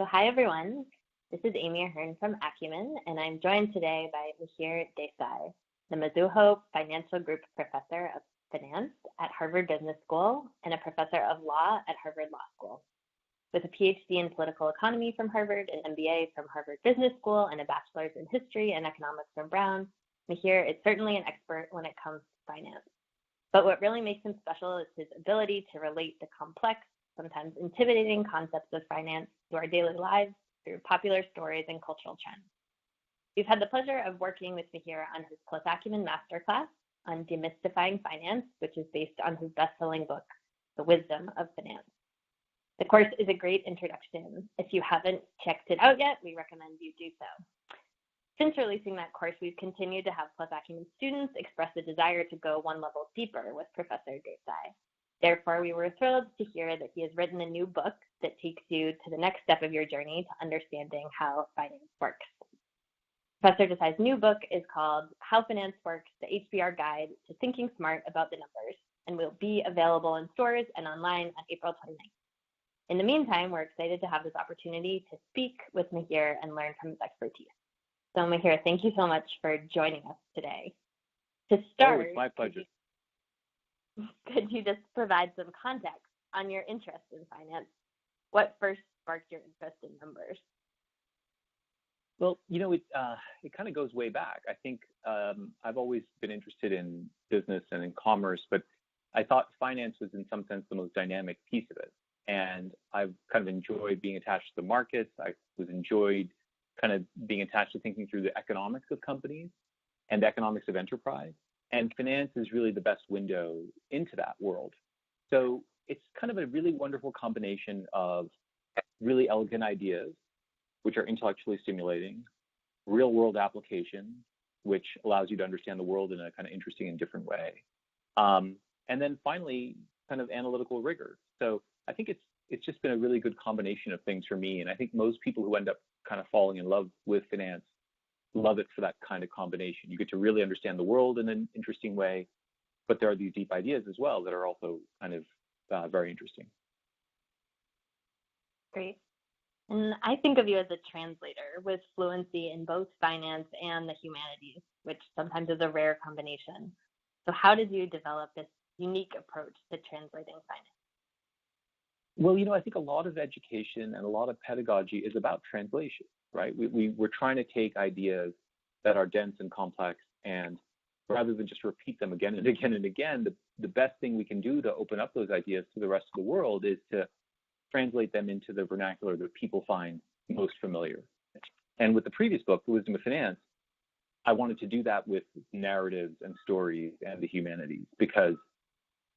So hi everyone, this is Amy Ahern from Acumen, and I'm joined today by Mihir Desai, the Mizuho Financial Group Professor of Finance at Harvard Business School and a Professor of Law at Harvard Law School. With a PhD in political economy from Harvard, an MBA from Harvard Business School, and a bachelor's in history and economics from Brown, Mihir is certainly an expert when it comes to finance. But what really makes him special is his ability to relate the complex, sometimes intimidating concepts of finance to our daily lives through popular stories and cultural trends. We've had the pleasure of working with Mihir on his Acumen Masterclass on demystifying finance, which is based on his best-selling book, The Wisdom of Finance. The course is a great introduction. If you haven't checked it out yet, we recommend you do so. Since releasing that course, we've continued to have Acumen students express a desire to go one level deeper with Professor Desai. Therefore, we were thrilled to hear that he has written a new book that takes you to the next step of your journey to understanding how finance works. Professor Desai's new book is called How Finance Works, the HBR Guide to Thinking Smart About the Numbers, and will be available in stores and online on April 29th. In the meantime, we're excited to have this opportunity to speak with Mihir and learn from his expertise. So Mihir, thank you so much for joining us today. To start, it's my pleasure. Could you just provide some context on your interest in finance? What first sparked your interest in numbers? Well, it kind of goes way back. I think I've always been interested in business and in commerce, but I thought finance was in some sense the most dynamic piece of it. And I've kind of enjoyed being attached to the markets. I was enjoyed kind of being attached to thinking through the economics of companies and the economics of enterprise. And finance is really the best window into that world. So it's kind of a really wonderful combination of really elegant ideas, which are intellectually stimulating, real world application, which allows you to understand the world in a kind of interesting and different way. And then finally, kind of analytical rigor. So I think it's just been a really good combination of things for me. And I think most people who end up kind of falling in love with finance love it for that kind of combination. You get to really understand the world in an interesting way, but there are these deep ideas as well that are also kind of very interesting. Great. And I think of you as a translator with fluency in both finance and the humanities, which sometimes is a rare combination. So how did you develop this unique approach to translating finance? Well, I think a lot of education and a lot of pedagogy is about translation, right? We're trying to take ideas that are dense and complex, and rather than just repeat them again and again and again, the best thing we can do to open up those ideas to the rest of the world is to translate them into the vernacular that people find most familiar. And with the previous book, The Wisdom of Finance, I wanted to do that with narratives and stories and the humanities, because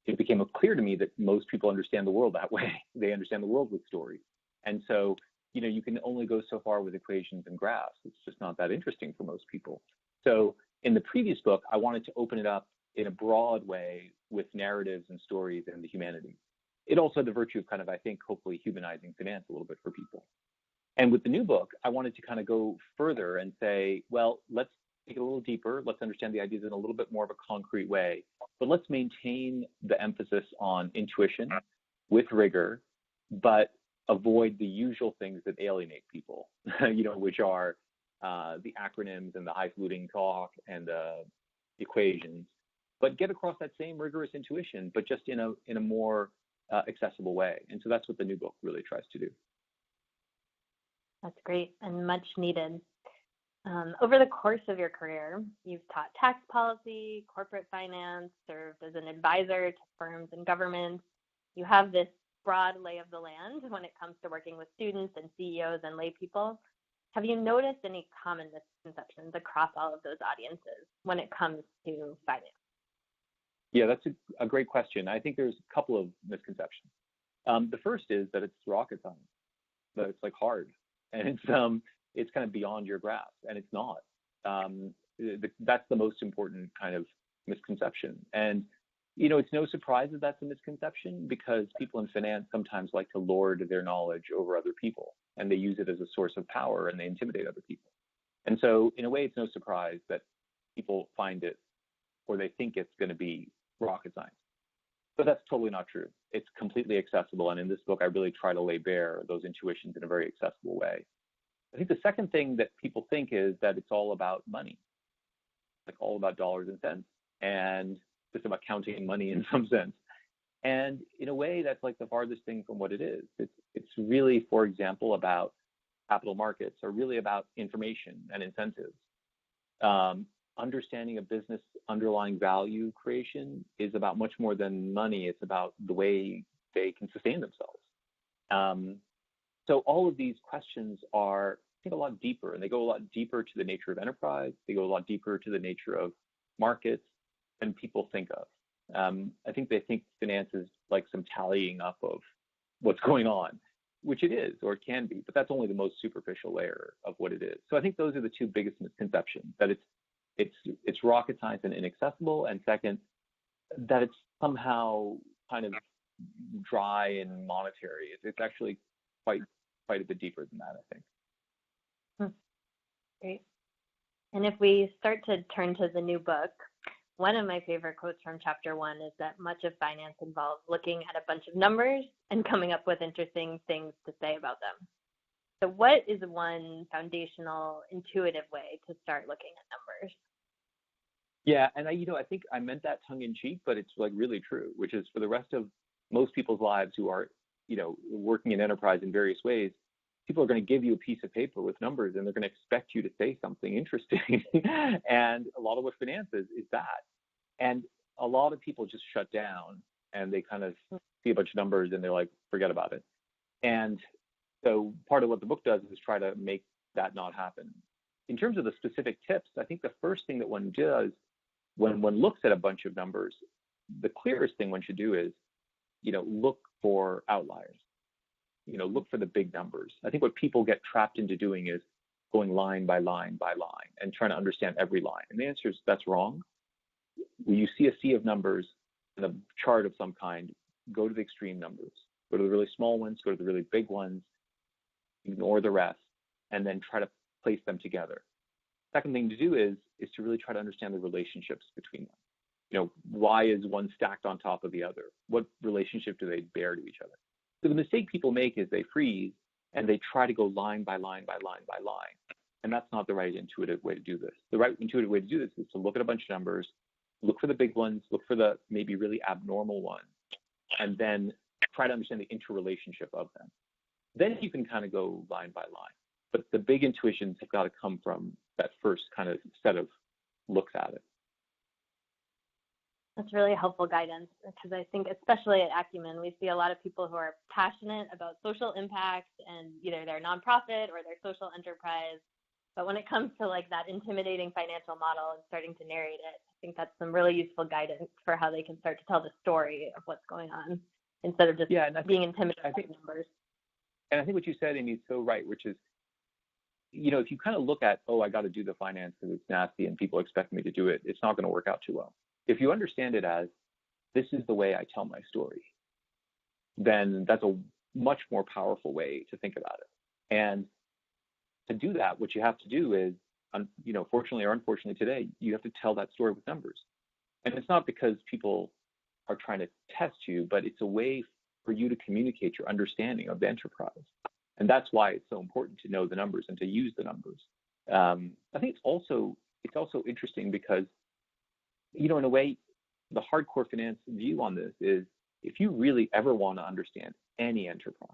it became clear to me that most people understand the world that way. They understand the world with stories. And so, you can only go so far with equations and graphs. It's just not that interesting for most people. So in the previous book, I wanted to open it up in a broad way with narratives and stories and the humanities. It also had the virtue of kind of, I think, hopefully humanizing finance a little bit for people. And with the new book, I wanted to kind of go further and say, well, let's take it a little deeper. Let's understand the ideas in a little bit more of a concrete way, but let's maintain the emphasis on intuition with rigor, but avoid the usual things that alienate people, which are the acronyms and the highfalutin talk and the equations, but get across that same rigorous intuition, but just in a more accessible way. And so that's what the new book really tries to do. That's great and much needed. Over the course of your career, you've taught tax policy, corporate finance, served as an advisor to firms and governments. You have this broad lay of the land when it comes to working with students and CEOs and lay people. Have you noticed any common misconceptions across all of those audiences when it comes to finance? Yeah, that's a great question. I think there's a couple of misconceptions. The first is that it's rocket science, that it's like hard, and it's kind of beyond your grasp, and it's not. That's the most important kind of misconception. And, it's no surprise that that's a misconception, because people in finance sometimes like to lord their knowledge over other people, and they use it as a source of power, and they intimidate other people. And so in a way, it's no surprise that people find it, or they think it's going to be rocket science. But that's totally not true. It's completely accessible. And in this book, I really try to lay bare those intuitions in a very accessible way. I think the second thing that people think is that it's all about money, like all about dollars and cents, and just about counting money in some sense. And in a way, that's like the farthest thing from what it is. It's really, for example, about capital markets, or really about information and incentives. Understanding a business underlying value creation is about much more than money. It's about the way they can sustain themselves. So all of these questions are, I think, a lot deeper, and they go a lot deeper to the nature of enterprise. They go a lot deeper to the nature of markets than people think of. I think they think finance is like some tallying up of what's going on, which it is, or it can be, but that's only the most superficial layer of what it is. So I think those are the two biggest misconceptions: that it's rocket science and inaccessible, and second, that it's somehow kind of dry and monetary. It's actually quite a bit deeper than that, I think. Great. And if we start to turn to the new book, one of my favorite quotes from chapter 1 is that much of finance involves looking at a bunch of numbers and coming up with interesting things to say about them. So what is one foundational, intuitive way to start looking at numbers? Yeah, and I think I meant that tongue in cheek, but it's like really true, which is for the rest of most people's lives who are, working in enterprise in various ways, people are going to give you a piece of paper with numbers, and they're going to expect you to say something interesting. And a lot of what finance is that. And a lot of people just shut down, and they kind of see a bunch of numbers and they're like, forget about it. And so part of what the book does is try to make that not happen. In terms of the specific tips, I think the first thing that one does when one looks at a bunch of numbers, the clearest thing one should do is, look for outliers. Look for the big numbers. I think what people get trapped into doing is going line by line by line and trying to understand every line. And the answer is that's wrong. When you see a sea of numbers in a chart of some kind, go to the extreme numbers. Go to the really small ones, go to the really big ones, ignore the rest, and then try to place them together. Second thing to do is to really try to understand the relationships between them. Why is one stacked on top of the other? What relationship do they bear to each other? So the mistake people make is they freeze and they try to go line by line by line by line. And that's not the right intuitive way to do this. The right intuitive way to do this is to look at a bunch of numbers, look for the big ones, look for the maybe really abnormal ones, and then try to understand the interrelationship of them. Then you can kind of go line by line. But the big intuitions have got to come from that first kind of set of looks at it. That's really helpful guidance, because I think especially at Acumen, we see a lot of people who are passionate about social impact and either their nonprofit or their social enterprise. But when it comes to like that intimidating financial model and starting to narrate it, I think that's some really useful guidance for how they can start to tell the story of what's going on instead of just being intimidated by numbers. And I think what you said, Amy, is so right, which is, if you kind of look at, I got to do the finance because it's nasty and people expect me to do it, it's not going to work out too well. If you understand it as, this is the way I tell my story, then that's a much more powerful way to think about it. And to do that, what you have to do is, fortunately or unfortunately today, you have to tell that story with numbers. And it's not because people are trying to test you, but it's a way for you to communicate your understanding of the enterprise. And that's why it's so important to know the numbers and to use the numbers. I think it's also interesting because, in a way, the hardcore finance view on this is, if you really ever want to understand any enterprise,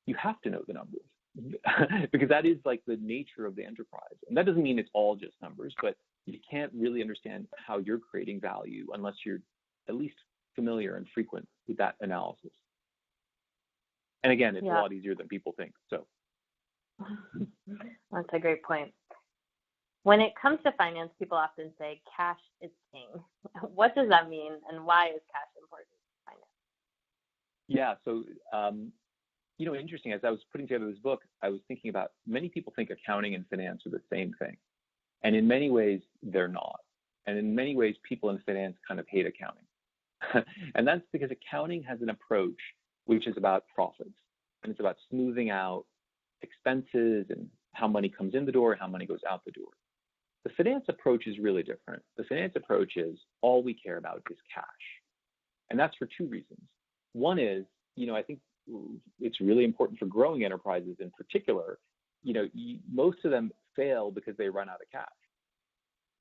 you have to know the numbers because that is like the nature of the enterprise. And that doesn't mean it's all just numbers, but you can't really understand how you're creating value unless you're at least familiar and frequent with that analysis. And again, it's a lot easier than people think. So that's a great point. When it comes to finance, people often say cash is king. What does that mean, and why is cash important in finance? Yeah, so, interesting, as I was putting together this book, I was thinking about, many people think accounting and finance are the same thing. And in many ways, they're not. And in many ways, people in finance kind of hate accounting. And that's because accounting has an approach which is about profits. And it's about smoothing out expenses and how money comes in the door and how money goes out the door. The finance approach is really different. The finance approach is, all we care about is cash. And that's for two reasons. One is, I think it's really important for growing enterprises in particular. Most of them fail because they run out of cash.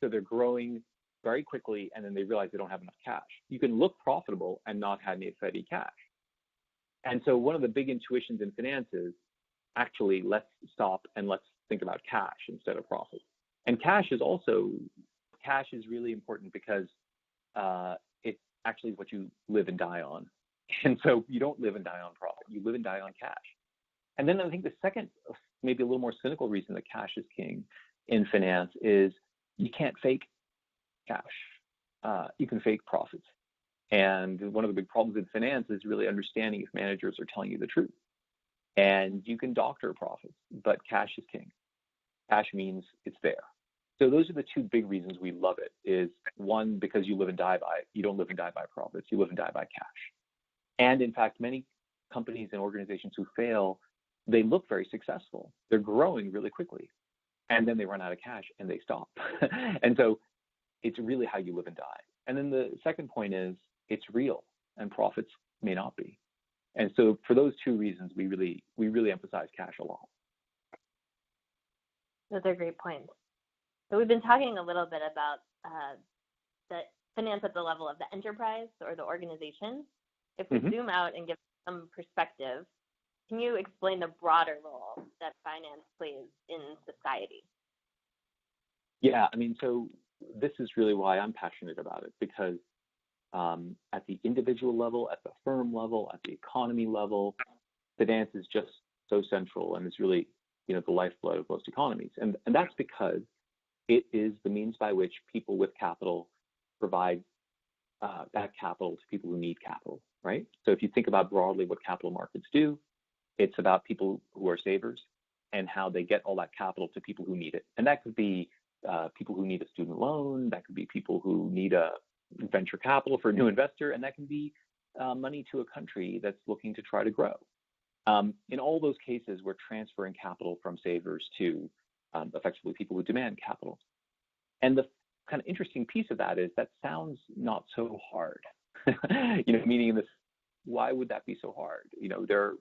So they're growing very quickly, and then they realize they don't have enough cash. You can look profitable and not have any steady cash. And so one of the big intuitions in finance is actually let's stop and let's think about cash instead of profit. And cash is really important because it actually is what you live and die on. And so you don't live and die on profit, you live and die on cash. And then I think the second, maybe a little more cynical reason that cash is king in finance is you can't fake cash. You can fake profits. And one of the big problems in finance is really understanding if managers are telling you the truth. And you can doctor profits, but cash is king. Cash means it's there. So those are the two big reasons we love it. Is one, because you live and die by it. You don't live and die by profits. You live and die by cash. And in fact, many companies and organizations who fail, they look very successful. They're growing really quickly. And then they run out of cash and they stop. And so it's really how you live and die. And then the second point is it's real and profits may not be. And so for those two reasons, we really emphasize cash a lot. Those are great points. So we've been talking a little bit about the finance at the level of the enterprise or the organization. If we zoom out and give some perspective, can you explain the broader role that finance plays in society? Yeah, so this is really why I'm passionate about it, because at the individual level, at the firm level, at the economy level, finance is just so central, and it's really, the lifeblood of most economies. And that's because it is the means by which people with capital provide that capital to people who need capital, right? So if you think about broadly what capital markets do, it's about people who are savers and how they get all that capital to people who need it. And that could be people who need a student loan, that could be people who need a venture capital for a new investor, and that can be money to a country that's looking to try to grow. In all those cases, we're transferring capital from savers to effectively people who demand capital. And the kind of interesting piece of that is that sounds not so hard, meaning this, why would that be so hard?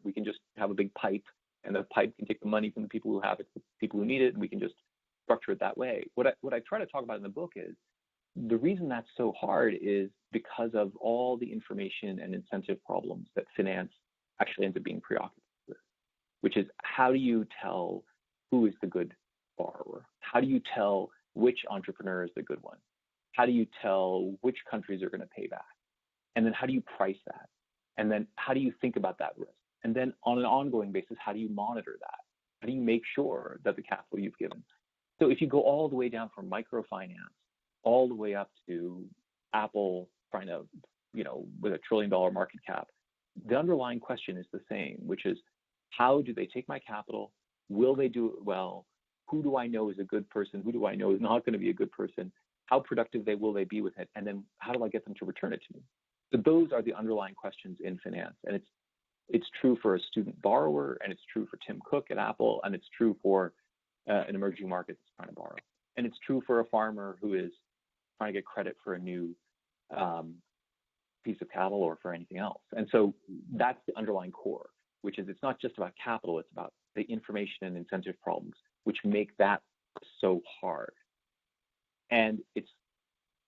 We can just have a big pipe, and the pipe can take the money from the people who have it to the people who need it, and we can just structure it that way. What I try to talk about in the book is the reason that's so hard is because of all the information and incentive problems that finance actually ends up being preoccupied with, which is how do you tell who is the good borrower? How do you tell which entrepreneur is the good one? How do you tell which countries are going to pay back? And then how do you price that? And then how do you think about that risk? And then on an ongoing basis, how do you monitor that? How do you make sure that the capital you've given? So if you go all the way down from microfinance, all the way up to Apple trying to, with $1 trillion market cap, the underlying question is the same, which is how do they take my capital? Will they do it well? Who do I know is a good person? Who do I know is not going to be a good person? How productive will they be with it? And then how do I get them to return it to me? So those are the underlying questions in finance. And it's true for a student borrower, and it's true for Tim Cook at Apple, and it's true for an emerging market that's trying to borrow. And it's true for a farmer who is trying to get credit for a new piece of cattle or for anything else. And so that's the underlying core, which is it's not just about capital, it's about the information and incentive problems, which make that so hard. And it's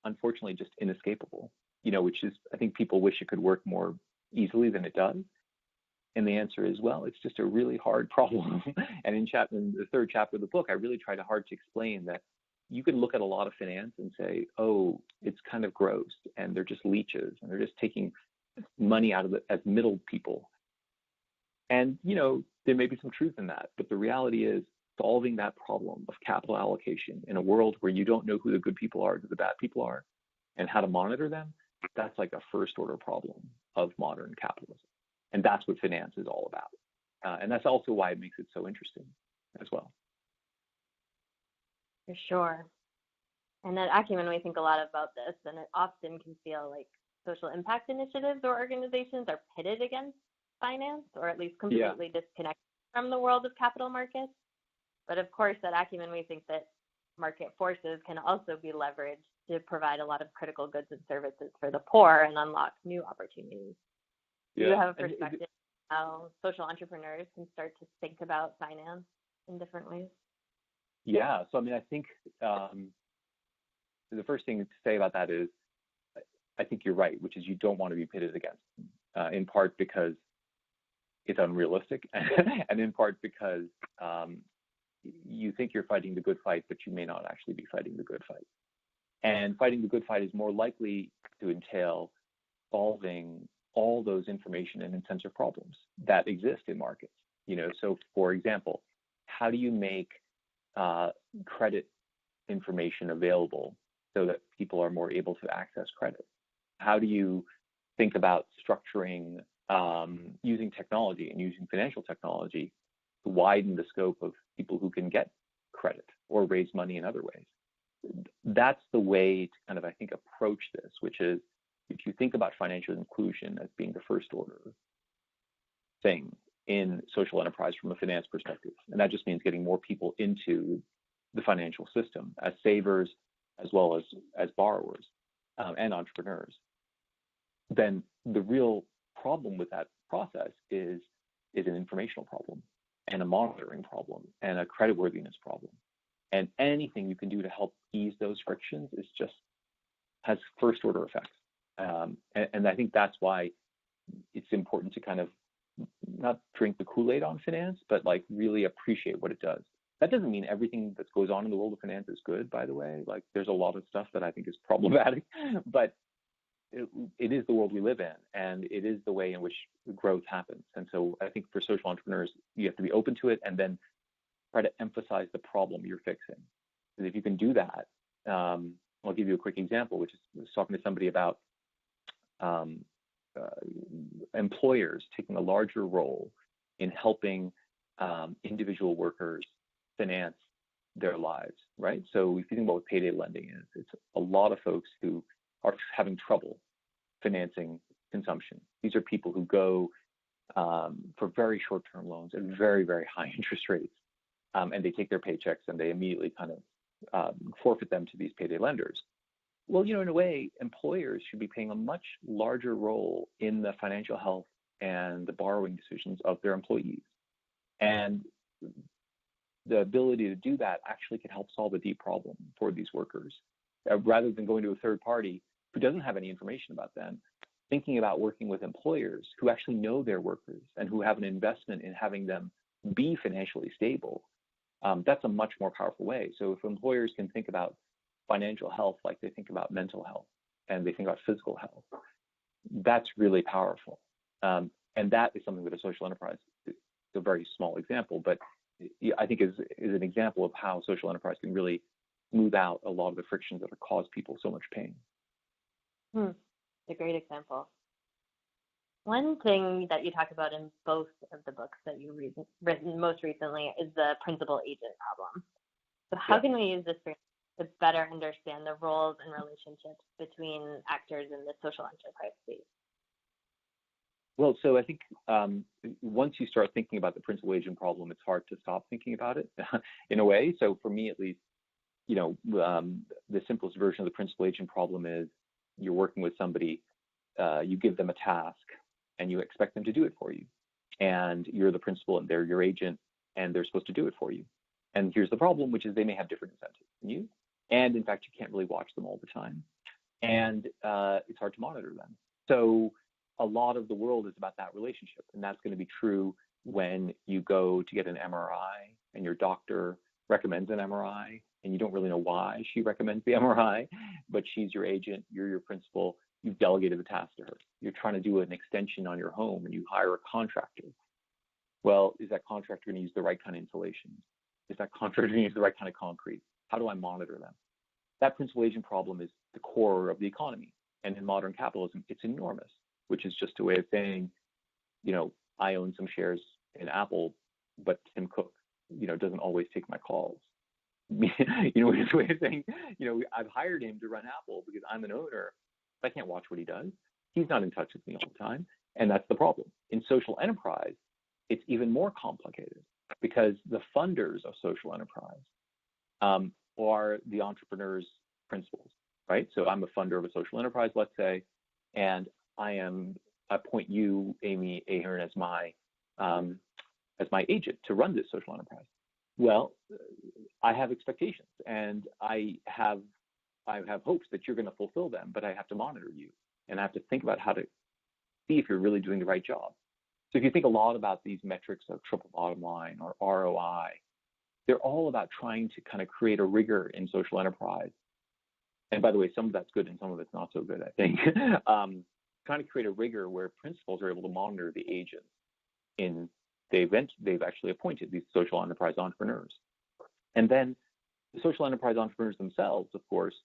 unfortunately just inescapable, which is, I think people wish it could work more easily than it does. And the answer is, well, it's just a really hard problem. And in the third chapter of the book, I really try hard to explain that you can look at a lot of finance and say, oh, it's kind of gross, and they're just leeches, and they're just taking money out of it as middle people. And, there may be some truth in that, but the reality is solving that problem of capital allocation in a world where you don't know who the good people are, who the bad people are, and how to monitor them, that's like a first order problem of modern capitalism. And that's what finance is all about. And that's also why it makes it so interesting as well. For sure. And at Acumen, we think a lot about this, and it often can feel like social impact initiatives or organizations are pitted against finance, or at least completely disconnected from the world of capital markets. But of course, at Acumen, we think that market forces can also be leveraged to provide a lot of critical goods and services for the poor and unlock new opportunities. Do you have a perspective how social entrepreneurs can start to think about finance in different ways? Yeah. So, I mean, I think the first thing to say about that is I think you're right, which is you don't want to be pitted against, in part because it's unrealistic, and in part because you think you're fighting the good fight, but you may not actually be fighting the good fight. And fighting the good fight is more likely to entail solving all those information and incentive problems that exist in markets. So for example, how do you make credit information available so that people are more able to access credit? How do you think about structuring, using technology and using financial technology to widen the scope of people who can get credit or raise money in other ways? That's the way to kind of, I think, approach this, which is if you think about financial inclusion as being the first order thing in social enterprise from a finance perspective, and that just means getting more people into the financial system as savers as well as borrowers and entrepreneurs, then the real problem with that process is an informational problem and a monitoring problem and a creditworthiness problem. And anything you can do to help ease those frictions is just has first order effects. And I think that's why it's important to kind of not drink the Kool-Aid on finance, but like really appreciate what it does. That doesn't mean everything that goes on in the world of finance is good, by the way. Like there's a lot of stuff that I think is problematic, but it is the world we live in, and it is the way in which growth happens. And so I think for social entrepreneurs, you have to be open to it and then try to emphasize the problem you're fixing. Because if you can do that, I'll give you a quick example, which is I was talking to somebody about employers taking a larger role in helping individual workers finance their lives, right? So if you think about what payday lending is, it's a lot of folks who are having trouble financing consumption. These are people who go for very short-term loans at very, very high interest rates, and they take their paychecks and they immediately kind of forfeit them to these payday lenders. Well, in a way, employers should be playing a much larger role in the financial health and the borrowing decisions of their employees. And the ability to do that actually can help solve a deep problem for these workers. Rather than going to a third party who doesn't have any information about them, thinking about working with employers who actually know their workers and who have an investment in having them be financially stable, that's a much more powerful way. So if employers can think about financial health like they think about mental health and they think about physical health, that's really powerful. And that is something that a social enterprise, it's a very small example, but I think is an example of how social enterprise can really smooth out a lot of the frictions that have caused people so much pain. It's a great example. One thing that you talk about in both of the books that you've written most recently is the principal-agent problem. So how can we use this to better understand the roles and relationships between actors in the social enterprise space? Well, so I think once you start thinking about the principal-agent problem, it's hard to stop thinking about it in a way. So for me, at least, the simplest version of the principal-agent problem is you're working with somebody, you give them a task, and you expect them to do it for you. And you're the principal, and they're your agent, and they're supposed to do it for you. And here's the problem, which is they may have different incentives than you. And in fact, you can't really watch them all the time. And it's hard to monitor them. So a lot of the world is about that relationship. And that's going to be true when you go to get an MRI and your doctor recommends an MRI and you don't really know why she recommends the MRI, but she's your agent, you're your principal, you've delegated the task to her. You're trying to do an extension on your home and you hire a contractor. Well, is that contractor going to use the right kind of insulation? Is that contractor going to use the right kind of concrete? How do I monitor them? That principal agent problem is the core of the economy. And in modern capitalism, it's enormous, which is just a way of saying, I own some shares in Apple, but Tim Cook, doesn't always take my calls. It's a way of saying, I've hired him to run Apple because I'm an owner, but I can't watch what he does. He's not in touch with me all the time. And that's the problem. In social enterprise, it's even more complicated because the funders of social enterprise are the entrepreneurs' principals. right? So I'm a funder of a social enterprise, let's say, and I appoint you, Amy Ahern, as my agent to run this social enterprise. Well, I have expectations, and I have hopes that you're going to fulfill them, but I have to monitor you, and I have to think about how to see if you're really doing the right job. So if you think a lot about these metrics of triple bottom line or ROI, they're all about trying to kind of create a rigor in social enterprise. And by the way, some of that's good and some of it's not so good, I think. Trying to create a rigor where principals are able to monitor the agents they've actually appointed, these social enterprise entrepreneurs. And then the social enterprise entrepreneurs themselves, of course,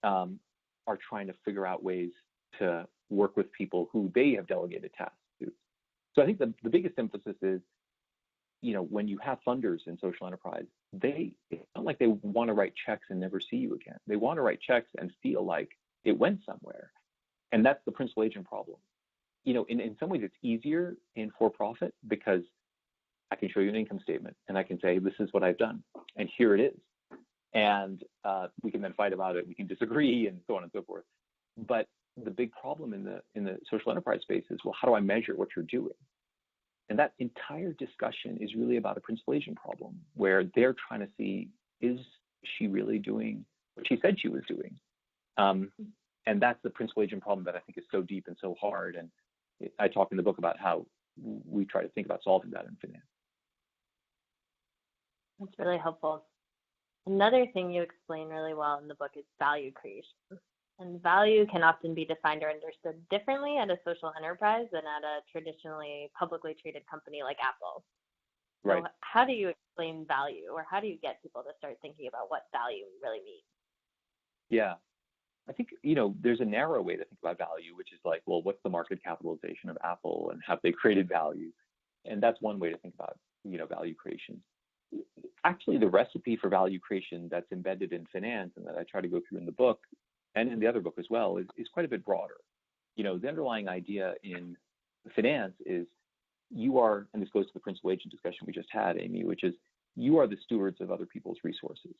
are trying to figure out ways to work with people who they have delegated tasks to. So I think the biggest emphasis is, when you have funders in social enterprise, it's not like they want to write checks and never see you again. They want to write checks and feel like it went somewhere. And that's the principal agent problem. In some ways it's easier in for-profit because I can show you an income statement and I can say, this is what I've done and here it is. And we can then fight about it. We can disagree and so on and so forth. But the big problem in the social enterprise space is, well, how do I measure what you're doing? And that entire discussion is really about a principal agent problem, where they're trying to see, is she really doing what she said she was doing? And that's the principal agent problem that I think is so deep and so hard. And I talk in the book about how we try to think about solving that in finance. That's really helpful. Another thing you explain really well in the book is value creation. And value can often be defined or understood differently at a social enterprise than at a traditionally publicly traded company like Apple. Right. So how do you explain value, or how do you get people to start thinking about what value really means? Yeah. I think, there's a narrow way to think about value, which is like, well, what's the market capitalization of Apple and have they created value? And that's one way to think about, value creation. Actually, the recipe for value creation that's embedded in finance and that I try to go through in the book and in the other book as well is quite a bit broader. The underlying idea in finance is you are, and this goes to the principal agent discussion we just had, Amy, which is you are the stewards of other people's resources.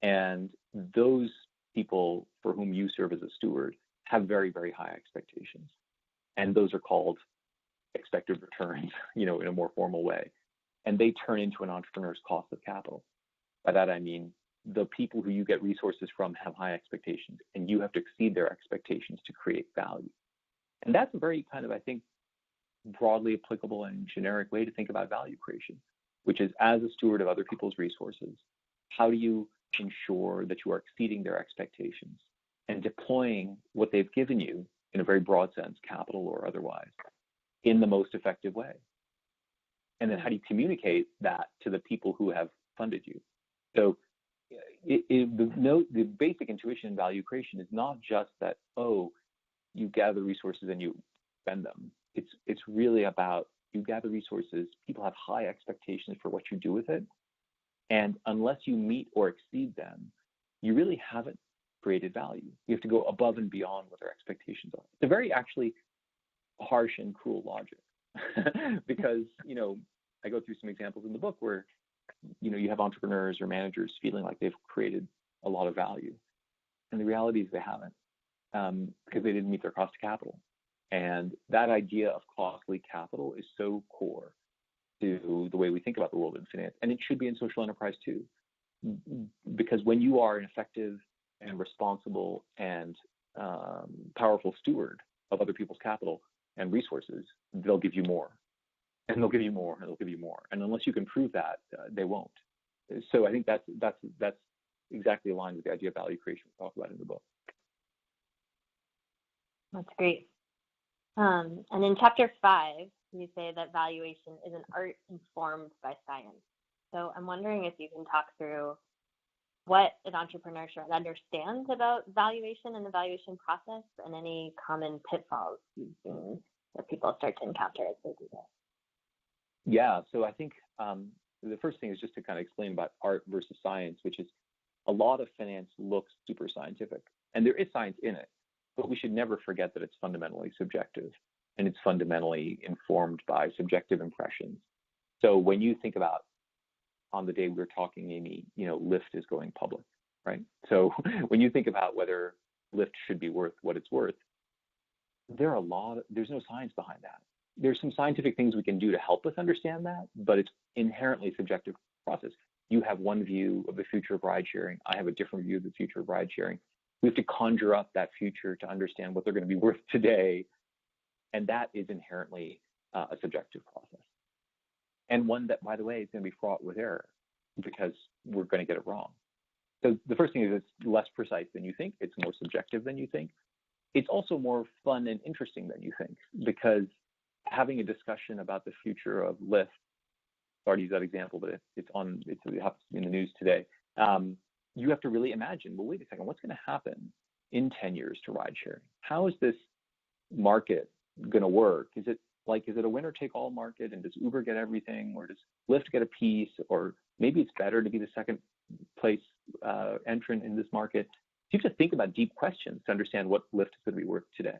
And those people for whom you serve as a steward have very, very high expectations. And those are called expected returns, in a more formal way. And they turn into an entrepreneur's cost of capital. By that, I mean, the people who you get resources from have high expectations, and you have to exceed their expectations to create value. And that's a very kind of, I think, broadly applicable and generic way to think about value creation, which is as a steward of other people's resources, how do you ensure that you are exceeding their expectations and deploying what they've given you in a very broad sense, capital or otherwise, in the most effective way? And then how do you communicate that to the people who have funded you? So the basic intuition in value creation is not just that, you gather resources and you spend them. It's really about you gather resources, people have high expectations for what you do with it. And unless you meet or exceed them, you really haven't created value. You have to go above and beyond what their expectations are. It's a very actually harsh and cruel logic because, I go through some examples in the book where, you have entrepreneurs or managers feeling like they've created a lot of value. And the reality is they haven't because they didn't meet their cost of capital. And that idea of costly capital is so core to the way we think about the world in finance. And it should be in social enterprise too. Because when you are an effective and responsible and powerful steward of other people's capital and resources, they'll give you more. And they'll give you more, and they'll give you more. And unless you can prove that, they won't. So I think that's exactly aligned with the idea of value creation we talk about in the book. That's great. And in chapter 5, you say that valuation is an art informed by science. So I'm wondering if you can talk through what an entrepreneur should understand about valuation and the valuation process, and any common pitfalls you've seen that people start to encounter as they do this. Yeah, so I think the first thing is just to kind of explain about art versus science, which is a lot of finance looks super scientific, and there is science in it, but we should never forget that it's fundamentally subjective, and it's fundamentally informed by subjective impressions. So when you think about, on the day we were talking, Amy, Lyft is going public, right? So when you think about whether Lyft should be worth what it's worth. There's no science behind that. There's some scientific things we can do to help us understand that, but it's inherently a subjective process. You have one view of the future of ride sharing. I have a different view of the future of ride sharing. We have to conjure up that future to understand what they're going to be worth today. And that is inherently a subjective process. And one that, by the way, is going to be fraught with error because we're going to get it wrong. So the first thing is it's less precise than you think. It's more subjective than you think. It's also more fun and interesting than you think, because having a discussion about the future of Lyft, sorry to use that example, but it's in the news today. You have to really imagine, well, wait a second, what's going to happen in 10 years to ride sharing? How is this market going to work? Is it a winner take all market, and does Uber get everything, or does Lyft get a piece, or maybe it's better to be the second place entrant in this market? You have to think about deep questions to understand what Lyft is going to be worth today.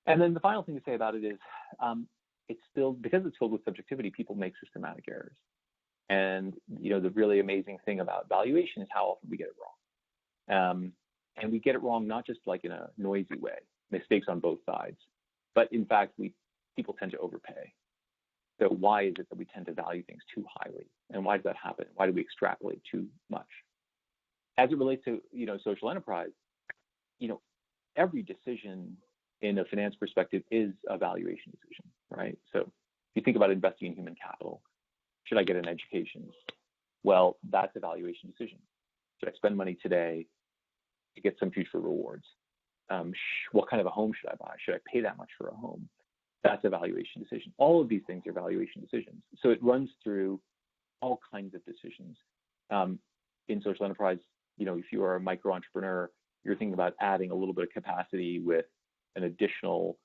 And then the final thing to say about it is, it's still, because it's filled with subjectivity, people make systematic errors. And the really amazing thing about valuation is how often we get it wrong. And we get it wrong not just like in a noisy way, mistakes on both sides, but in fact, people tend to overpay. So why is it that we tend to value things too highly? And why does that happen? Why do we extrapolate too much? As it relates to social enterprise, every decision in a finance perspective is a valuation decision, right? So if you think about investing in human capital, should I get an education? Well, that's a valuation decision. Should I spend money today to get some future rewards? What kind of a home should I buy? Should I pay that much for a home? That's a valuation decision. All of these things are valuation decisions. So it runs through all kinds of decisions. In social enterprise, if you are a micro entrepreneur, you're thinking about adding a little bit of capacity with an additional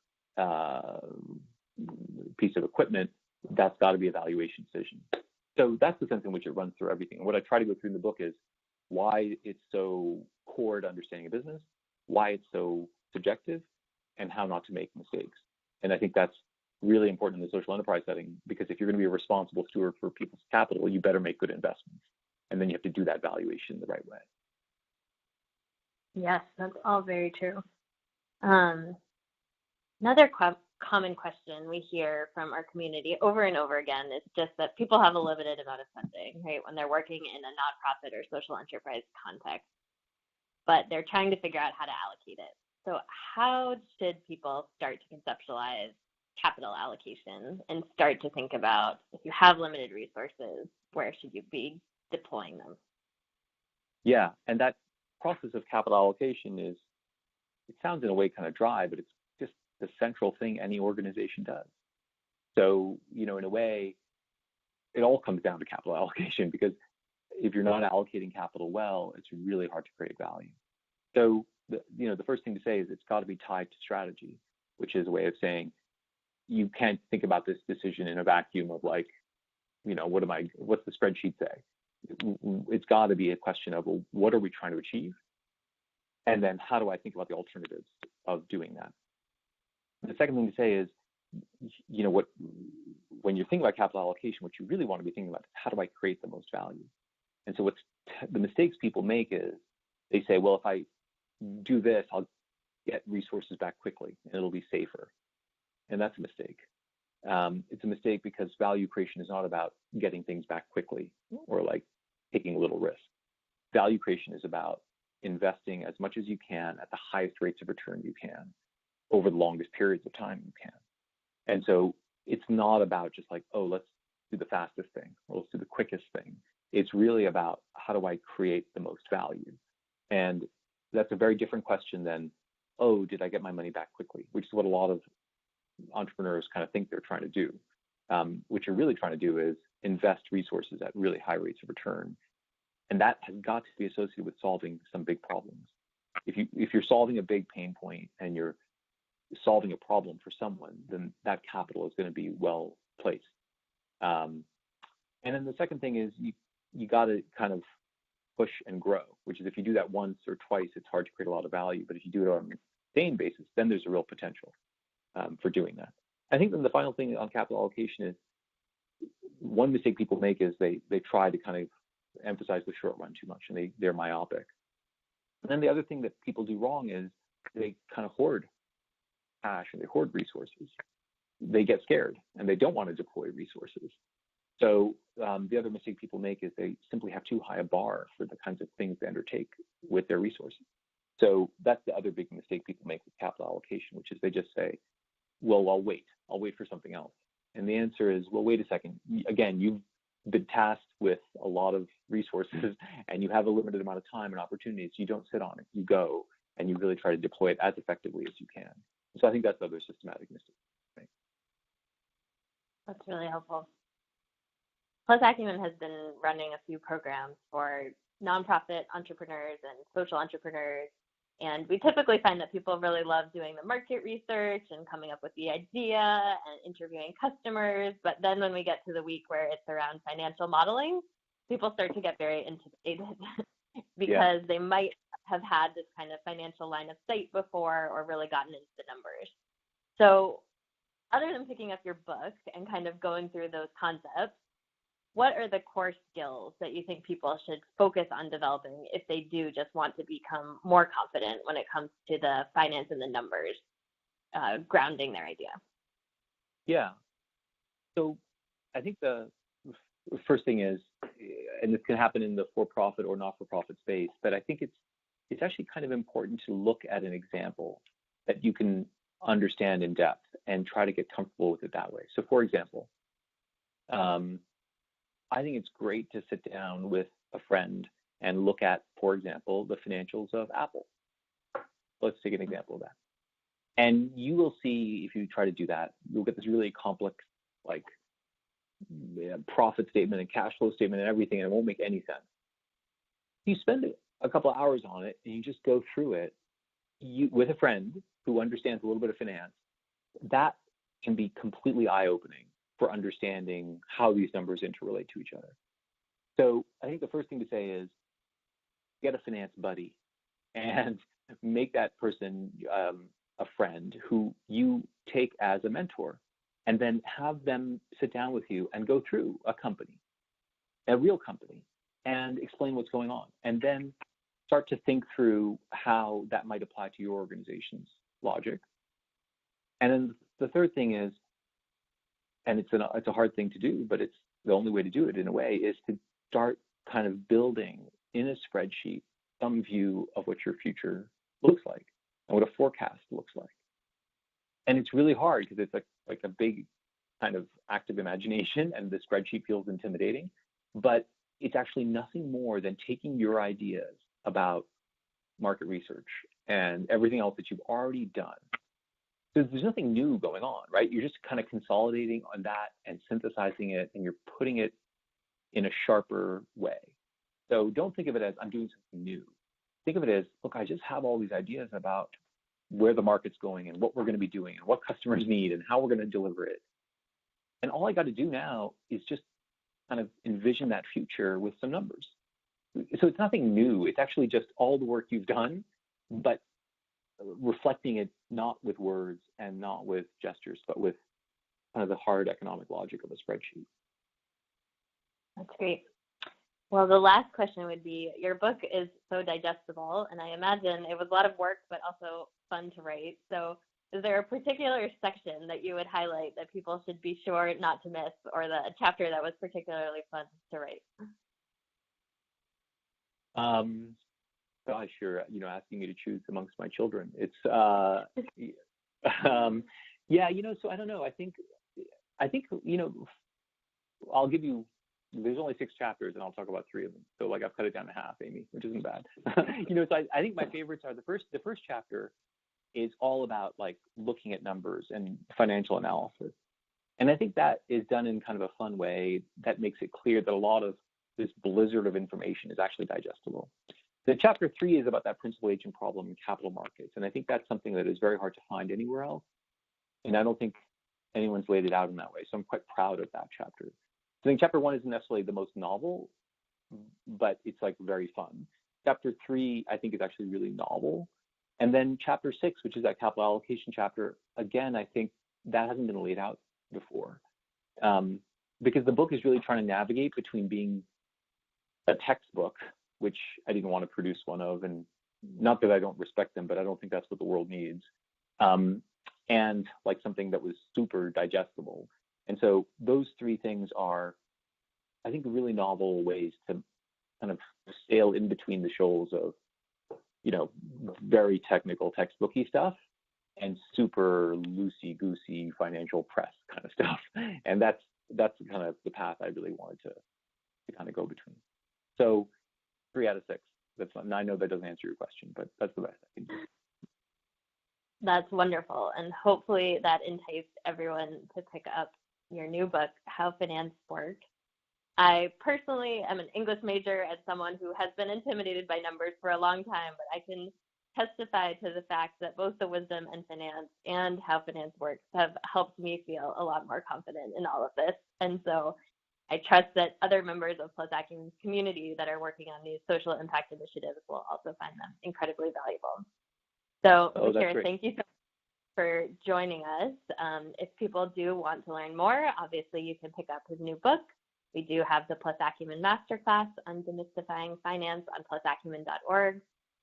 piece of equipment. That's got to be a valuation decision. So that's the sense in which it runs through everything. And what I try to go through in the book is why it's so core to understanding a business, why it's so subjective, and how not to make mistakes. And I think that's really important in the social enterprise setting, because if you're going to be a responsible steward for people's capital, you better make good investments. And then you have to do that valuation the right way. Yes, that's all very true. Another common question we hear from our community over and over again is just that people have a limited amount of funding, right, when they're working in a nonprofit or social enterprise context, but they're trying to figure out how to allocate it. So how should people start to conceptualize capital allocation and start to think about, if you have limited resources, where should you be deploying them? Yeah, and that process of capital allocation it sounds in a way kind of dry, but it's just the central thing any organization does. So, in a way, it all comes down to capital allocation, because if you're not allocating capital well, it's really hard to create value. So, the first thing to say is it's got to be tied to strategy, which is a way of saying you can't think about this decision in a vacuum of like, what's the spreadsheet say? It's got to be a question of, well, what are we trying to achieve? And then how do I think about the alternatives of doing that? The second thing to say is, when you're thinking about capital allocation, what you really want to be thinking about is, how do I create the most value? And so the mistakes people make is they say, well, if I do this, I'll get resources back quickly and it'll be safer. And that's a mistake. It's a mistake because value creation is not about getting things back quickly or like taking a little risk. Value creation is about investing as much as you can at the highest rates of return you can over the longest periods of time you can. And so it's not about just like, oh, let's do the fastest thing or let's do the quickest thing. It's really about, how do I create the most value? And that's a very different question than, oh, did I get my money back quickly? Which is what a lot of entrepreneurs kind of think they're trying to do. What you're really trying to do is invest resources at really high rates of return. And that has got to be associated with solving some big problems. If you're solving a big pain point and you're solving a problem for someone, then that capital is going to be well placed. And then the second thing is you got to kind of push and grow, which is if you do that once or twice, it's hard to create a lot of value. But if you do it on a sustained basis, then there's a real potential for doing that. I think then the final thing on capital allocation is, one mistake people make is they try to kind of emphasize the short run too much, and they're myopic. And then the other thing that people do wrong is they kind of hoard cash and they hoard resources. They get scared and they don't want to deploy resources. So the other mistake people make is they simply have too high a bar for the kinds of things they undertake with their resources. So that's the other big mistake people make with capital allocation, which is they just say, well, I'll wait for something else. And the answer is, well, wait a second. Again, you've been tasked with a lot of resources and you have a limited amount of time and opportunities. You don't sit on it. You go and you really try to deploy it as effectively as you can. So I think that's the other systematic mistake. Right? That's really helpful. Plus, Acumen has been running a few programs for nonprofit entrepreneurs and social entrepreneurs. And we typically find that people really love doing the market research and coming up with the idea and interviewing customers. But then when we get to the week where it's around financial modeling, people start to get very intimidated because they might have had this kind of financial line of sight before or really gotten into the numbers. So other than picking up your book and kind of going through those concepts, what are the core skills that you think people should focus on developing if they do just want to become more confident when it comes to the finance and the numbers grounding their idea? Yeah. So I think the first thing is, and this can happen in the for-profit or not-for-profit space, but I think it's actually kind of important to look at an example that you can understand in depth and try to get comfortable with it that way. So for example, I think it's great to sit down with a friend and look at, for example, the financials of Apple. Let's take an example of that. And you will see, if you try to do that, you'll get this really complex, like, profit statement and cash flow statement and everything, and it won't make any sense. You spend a couple of hours on it and you just go through it with a friend who understands a little bit of finance. That can be completely eye-opening for understanding how these numbers interrelate to each other. So I think the first thing to say is get a finance buddy and make that person a friend who you take as a mentor, and then have them sit down with you and go through a company, a real company, and explain what's going on, and then start to think through how that might apply to your organization's logic. And then the third thing is, and it's a hard thing to do, but it's the only way to do it in a way, is to start kind of building in a spreadsheet some view of what your future looks like and what a forecast looks like. And it's really hard because it's like a big kind of active imagination, and the spreadsheet feels intimidating, but it's actually nothing more than taking your ideas about market research and everything else that you've already done. There's nothing new going on, right? You're just kind of consolidating on that and synthesizing it, and you're putting it in a sharper way. So don't think of it as I'm doing something new. Think of it as, look, I just have all these ideas about where the market's going and what we're going to be doing and what customers need and how we're going to deliver it. And all I got to do now is just kind of envision that future with some numbers. So it's nothing new. It's actually just all the work you've done, but reflecting it not with words and not with gestures, but with kind of the hard economic logic of a spreadsheet. That's great. Well, the last question would be, your book is so digestible, and I imagine it was a lot of work, but also fun to write. So is there a particular section that you would highlight that people should be sure not to miss, or the chapter that was particularly fun to write? Gosh, you're asking me to choose amongst my children. It's yeah, so I don't know. I think I'll give you. There's only 6 chapters, and I'll talk about 3 of them. So like I've cut it down to half, Amy, which isn't bad. So I think my favorites are the first chapter is all about like looking at numbers and financial analysis, and I think that is done in kind of a fun way that makes it clear that a lot of this blizzard of information is actually digestible. The chapter 3 is about that principal agent problem in capital markets, and I think that's something that is very hard to find anywhere else, and I don't think anyone's laid it out in that way. So I'm quite proud of that chapter. I think chapter 1 isn't necessarily the most novel, but it's like very fun. Chapter 3, I think, is actually really novel. And then chapter 6, which is that capital allocation chapter, again, I think that hasn't been laid out before. Because the book is really trying to navigate between being a textbook, which I didn't want to produce one of, and not that I don't respect them, but I don't think that's what the world needs. And like something that was super digestible. And so those three things are, I think, really novel ways to kind of sail in between the shoals of, very technical textbooky stuff and super loosey-goosey financial press kind of stuff. And that's kind of the path I really wanted to kind of go between. So 3 out of 6. That's not, I know that doesn't answer your question, but that's the best I can do. That's wonderful. And hopefully that enticed everyone to pick up your new book, How Finance Works. I personally am an English major and someone who has been intimidated by numbers for a long time, but I can testify to the fact that both the wisdom in finance and how finance works have helped me feel a lot more confident in all of this. And so I trust that other members of Plus Acumen's community that are working on these social impact initiatives will also find them incredibly valuable. So, Mihir, thank you so much for joining us. If people do want to learn more, obviously you can pick up his new book. We do have the Plus Acumen Masterclass on demystifying finance on plusacumen.org.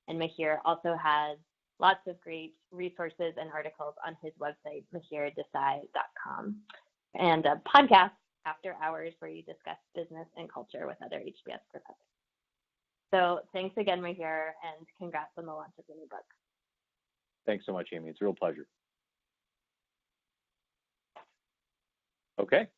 And Mihir also has lots of great resources and articles on his website, mihirdesai.com, and a podcast, After Hours, where you discuss business and culture with other HBS professors. So thanks again, Mihir, and congrats on the launch of the new book. Thanks so much, Amy. It's a real pleasure. Okay.